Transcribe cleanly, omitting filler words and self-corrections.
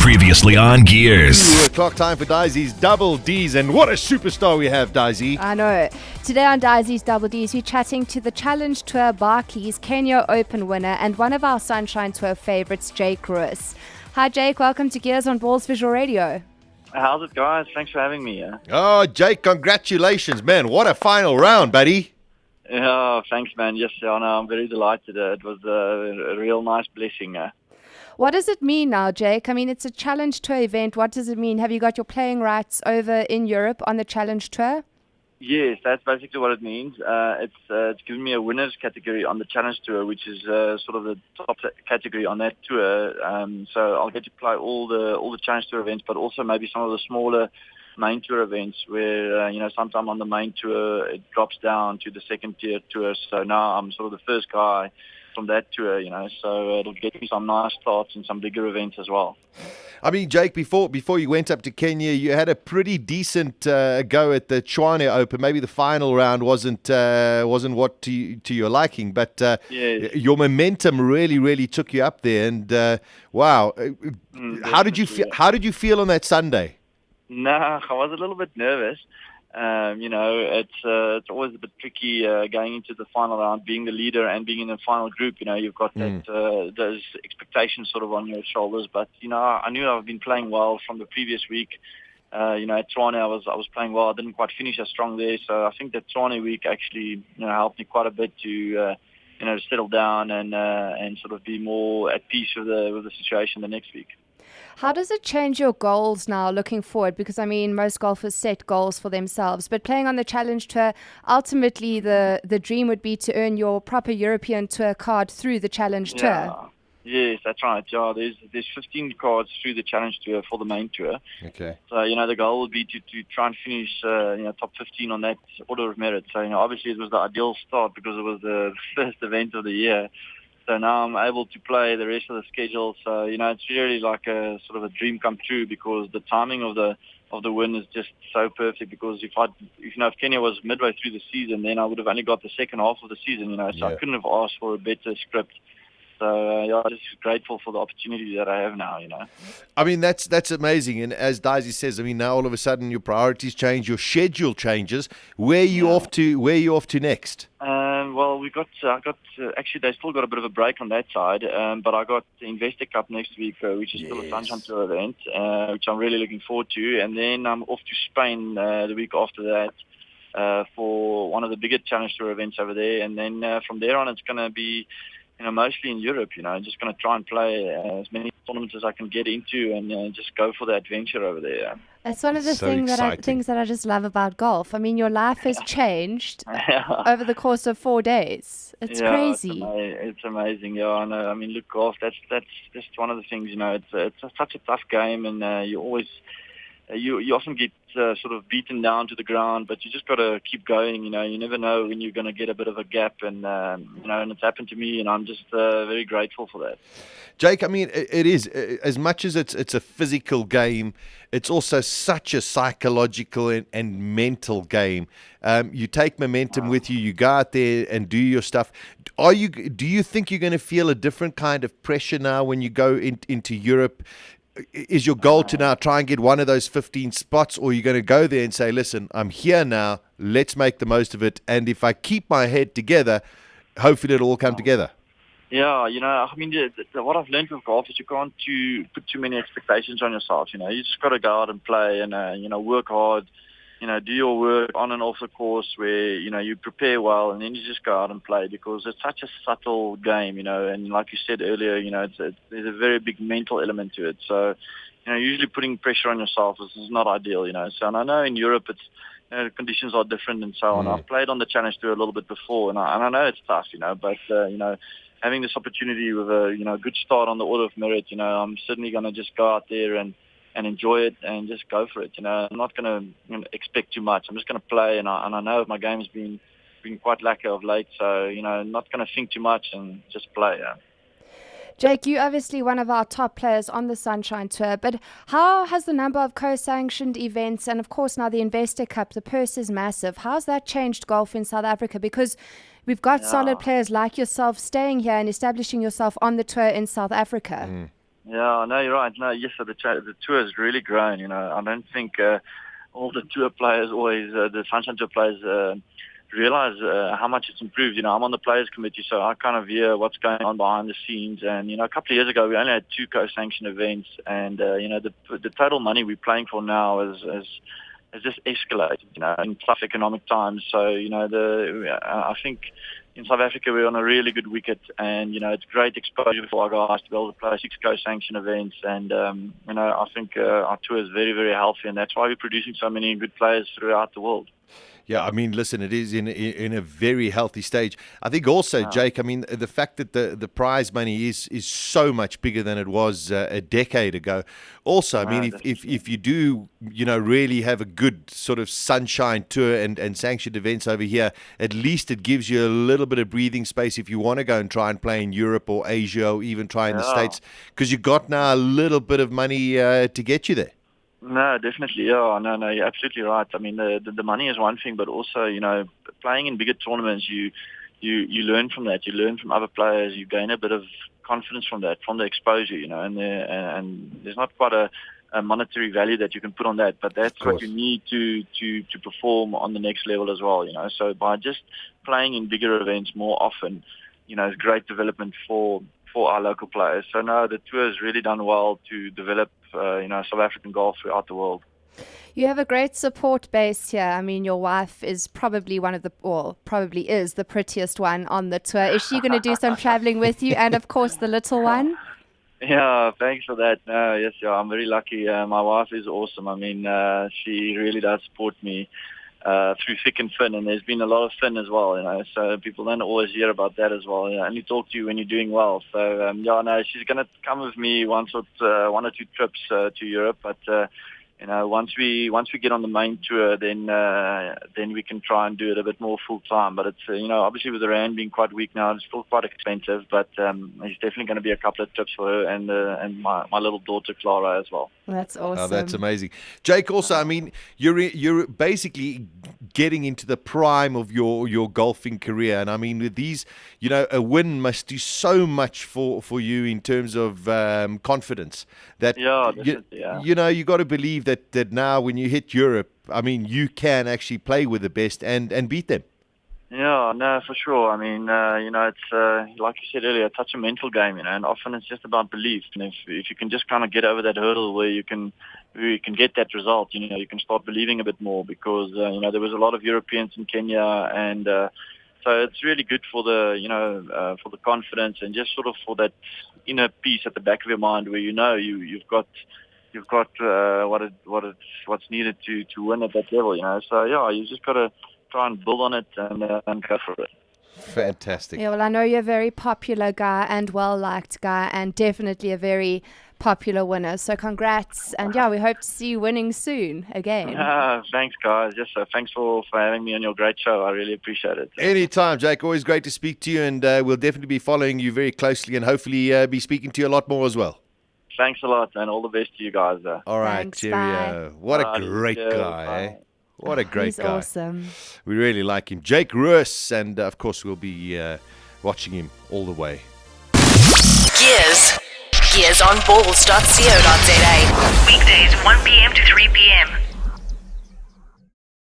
Previously on Gears. Clock time for Disis Double Ds, and what a superstar we have, Dizy. I know. Today on Disis Double Ds, we're chatting to the Challenge Tour Barclays Kenya Open winner and one of our Sunshine Tour favourites, Jake Roos. Hi Jake, welcome to Gears on Balls Visual Radio. How's it, guys? Thanks for having me. Oh, Jake, congratulations, man. What a final round, buddy. Yeah, thanks, man. Yes, no, I'm very delighted. It was a real nice blessing. What does it mean now, Jake? I mean, it's a Challenge Tour event. What does it mean? Have you got your playing rights over in Europe on the Challenge Tour? Yes, that's basically what it means. It's given me a winners category on the Challenge Tour, which is sort of the top category on that tour. So I'll get to play all the Challenge Tour events, but also maybe some of the smaller main tour events where, sometime on the main tour it drops down to the second tier tour. So now I'm sort of the first guy from that tour, so it'll get me some nice starts in some bigger events as well. I mean, Jake, before you went up to Kenya, you had a pretty decent go at the Tshwane Open. Maybe the final round wasn't what to your liking, but yes. Your momentum really took you up there. And wow, how did you feel? How did you feel on that Sunday? Nah, I was a little bit nervous. It's always a bit tricky going into the final round, being the leader and being in the final group. You've got those expectations sort of on your shoulders. But I knew I've been playing well from the previous week. At Tshwane, I was playing well. I didn't quite finish as strong there, so I think that Tshwane week actually helped me quite a bit to settle down and sort of be more at peace with the situation the next week. How does it change your goals now looking forward? Because, I mean, most golfers set goals for themselves. But playing on the Challenge Tour, ultimately the dream would be to earn your proper European Tour card through the Challenge Tour. Yes, that's right. Yeah, there's 15 cards through the Challenge Tour for the main tour. Okay. So, the goal would be to try and finish, top 15 on that order of merit. So, obviously it was the ideal start because it was the first event of the year. So now I'm able to play the rest of the schedule. So, it's really like a sort of a dream come true because the timing of the win is just so perfect. Because if Kenya was midway through the season, then I would have only got the second half of the season, so I couldn't have asked for a better script. So, I'm just grateful for the opportunity that I have now, I mean, that's amazing. And as Daisy says, I mean, now all of a sudden your priorities change, your schedule changes. Where are you off to next? Well, actually they still got a bit of a break on that side, but I got the Investor Cup next week, which is still a Sunshine Tour event, which I'm really looking forward to. And then I'm off to Spain the week after that for one of the bigger Challenge Tour events over there. And then from there on, it's going to be mostly in Europe. I'm just going to try and play as many tournaments as I can get into and just go for the adventure over there. It's one of the things that I just love about golf. I mean, your life has changed over the course of 4 days. It's crazy. It's amazing. Yeah, I know. I mean, look, golf, that's just one of the things, it's such a tough game, and you always... You often get sort of beaten down to the ground, but you just got to keep going. You never know when you're going to get a bit of a gap, and and it's happened to me, and I'm just very grateful for that. Jake, I mean, it is, as much as it's a physical game, it's also such a psychological and mental game. You take momentum with you. You go out there and do your stuff. Do you think you're going to feel a different kind of pressure now when you go into Europe? Is your goal to now try and get one of those 15 spots, or are you going to go there and say, listen, I'm here now, let's make the most of it, and if I keep my head together, hopefully it'll all come together? Yeah, I mean, what I've learned with golf is you can't put too many expectations on yourself. You just got to go out and play and, work hard, do your work on and off the course where, you prepare well, and then you just go out and play because it's such a subtle game, and like you said earlier, there's a very big mental element to it. So, usually putting pressure on yourself is not ideal, So, and I know in Europe it's, the conditions are different and so on. I've played on the Challenge Tour a little bit before, and I know it's tough, but, having this opportunity with a good start on the order of merit, I'm certainly going to just go out there and enjoy it and just go for it. I'm not going to expect too much. I'm just going to play, and I know my game's been quite lacquer of late, so not going to think too much and just play. Jake, you're obviously one of our top players on the Sunshine Tour, but how has the number of co-sanctioned events and, of course, now the Investor Cup, the purse is massive. How's that changed golf in South Africa? Because we've got solid players like yourself staying here and establishing yourself on the tour in South Africa. Yeah, no, you're right. No, yes, so the tour has really grown. I don't think all the tour players always, the Sunshine Tour players, realize how much it's improved. I'm on the players committee, so I kind of hear what's going on behind the scenes. And a couple of years ago, we only had 2 co-sanctioned events, and the total money we're playing for now has just escalated. In tough economic times. So I think in South Africa we're on a really good wicket, and it's great exposure for our guys to be able to play 6 co-sanctioned events. And I think our tour is very, very healthy, and that's why we're producing so many good players throughout the world. Yeah, I mean, listen, it is in a very healthy stage. I think also, Jake, I mean, the fact that the prize money is so much bigger than it was a decade ago. Also, I mean, if you do, really have a good sort of Sunshine Tour and sanctioned events over here, at least it gives you a little bit of breathing space if you want to go and try and play in Europe or Asia or even try in the States, because you got now a little bit of money to get you there. No, definitely. Yeah, no, you're absolutely right. I mean, the money is one thing, but also, playing in bigger tournaments, you learn from that. You learn from other players. You gain a bit of confidence from that, from the exposure, and there's not quite a monetary value that you can put on that, but that's what you need to perform on the next level as well, So by just playing in bigger events more often, is great development for our local players. So no, the tour has really done well to develop, South African golf throughout the world. You have a great support base here. I mean, your wife is probably probably is the prettiest one on the tour. Is she going to do some traveling with you? And of course, the little one? Yeah, thanks for that. Yes, I'm very lucky. My wife is awesome. I mean, she really does support me through thick and thin, and there's been a lot of thin as well, so people don't always hear about that as well. I only talk to you when you're doing well. So, she's going to come with me one or 2 trips to Europe, but once we get on the main tour, then we can try and do it a bit more full time. But it's obviously with the rand being quite weak now, it's still quite expensive. But it's definitely going to be a couple of trips for her and my little daughter Clara as well. That's awesome. Oh, that's amazing, Jake. Also, I mean, you're basically getting into the prime of your golfing career, and I mean, with these, a win must do so much for you in terms of confidence. That you got to believe that now when you hit Europe, I mean, you can actually play with the best and beat them. Yeah, no, for sure. I mean, it's like you said earlier, it's such a mental game, and often it's just about belief. And if you can just kind of get over that hurdle where you can get that result, you can start believing a bit more because there was a lot of Europeans in Kenya, and so it's really good for the for the confidence and just sort of for that inner peace at the back of your mind where you've got what's needed to win at that level. So yeah, you just got to try and build on it and go for it. Fantastic. Yeah, well, I know you're a very popular guy and well-liked guy and definitely a very popular winner. So congrats. And yeah, we hope to see you winning soon again. Thanks, guys. Yes, sir. Thanks for having me on your great show. I really appreciate it. Anytime, Jake. Always great to speak to you, and we'll definitely be following you very closely and hopefully be speaking to you a lot more as well. Thanks a lot, and all the best to you guys. All right, thanks, cheerio. bye. What a great guy, eh? What a great He's guy. Awesome. We really like him. Jake Roos, and of course we'll be watching him all the way. Gears on balls.co.za. Weekdays 1 p.m. to 3 p.m.